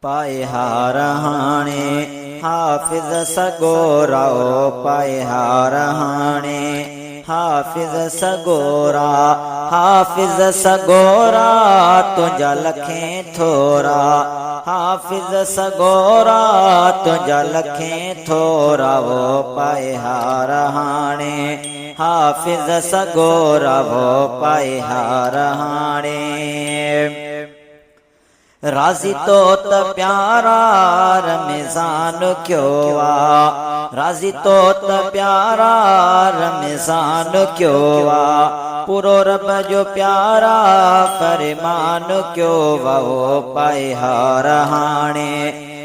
पाए हार हाणे हाफिज सगोरा ओ पाए हार हाणे हाफिज सगोरा हाफिज सगोरा तुंजा लखें थोरा हाफिज सगोरा तुंजा लखें थोरा वो पाए हार हाणे हाफिज सगोरा वो पाए हार हाणे राजी तो त प्यारा रमज़ान क्यों आ राजी तो त प्यारा रमज़ान क्यों आ पूरो रब जो प्यारा फरमान क्यों वा वो पाए हार हाणे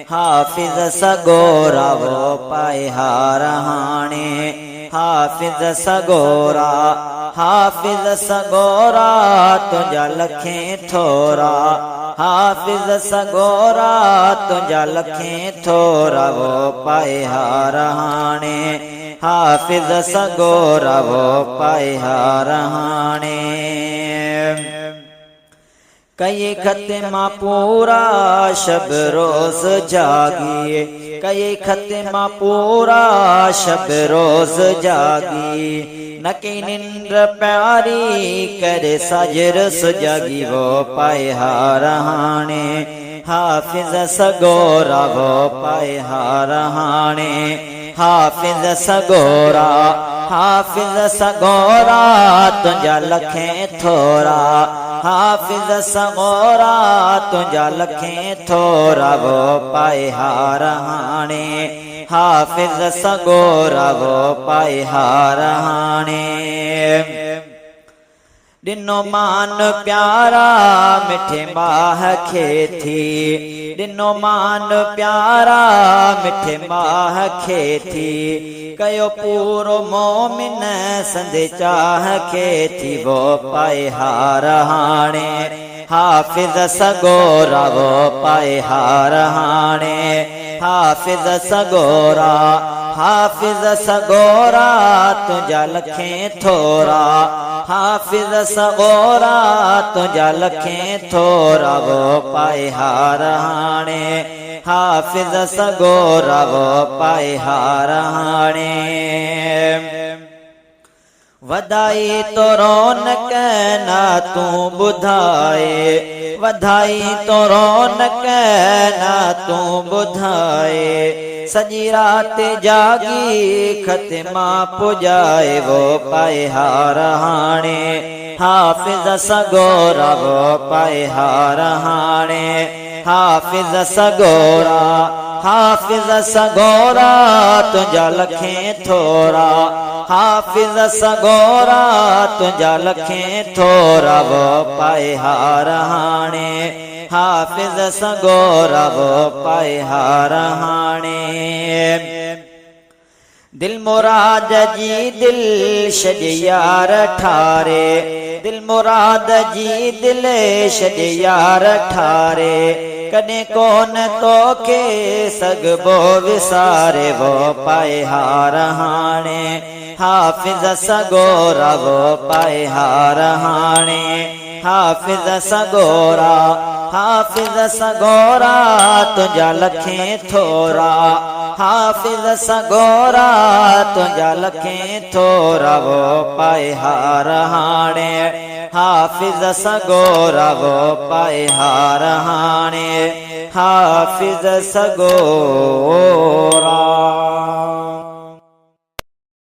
हाफिज सगोरा वो पाए हार हाणे हाफिज सगोरा हाफिज सगोरा तुंजा लखें थोरा हाफिज सगोरा तुंजा लखें थोरा वो पाए हार हाणे हाफिज सगोरा वो पाए हार हाणे कई खत्मा पूरा शब रोज जागी कई खत्मा पूरा शब रोज जागी न की निंद्र प्यारी करे सजर सुजागी वो पाए हार हाणे हाफिज सगोरा वो पाए हार हाणे हाफिज सगोरा हाफिज सगोरा तुंजा लखें थोरा हाफिज सगोरा तुंजा लखें थोरा वो पाए हार हाणे हाफिज सगोरा वो पाए हार हाणे दिनो मान प्यारा मिठे माह खे थी दिनो मान प्यारा मिठे माह खे थी कयो पूरो मोमिन संदे चाह खे थी वो पाए हार हाणे हाफिज सगोरा वो पाए हार हाणे हाफिज सगोरा हाफिज सगोरा तुंजा लखें थोरा हाफिज सगोरा तुंजा लखें थोरा वो पाए हार हाणे हाफिज सगोरा वो पाए हार हाणे वधाई तो रौनक ना तू बुधाए वधाई तो रौनक ना तू बुधाए सजी रात जागी खत्मा पुजाए वो पाए हार हाणे हाफिज सगोरा वो पाए हार हाणे हाफिज सगोरा हाफिज सगोरा तुंजा लखें थोरा हाफिज सगोरा तुंजा लखें थोरा वो पाए हार हाणे हाफिज सगोरा वो पाए हार हाणे दिल मुराद जी दिल शज यार ठारे दिल मुराद जी दिल शज यार ठारे कने कोन तो के सगबो विसारे वो पाए हार हाणे हाफिज सगोरा वो पाए हार हाणे हाफिज सगोरा हाफिज सगोरा तुंजा लखें थोरा हाफिज सगोरा तुंजा लखें थोरा वो पाए हार हाणे हाफिज सगोरा वो पाए हार हाणे हाफिज सगोरा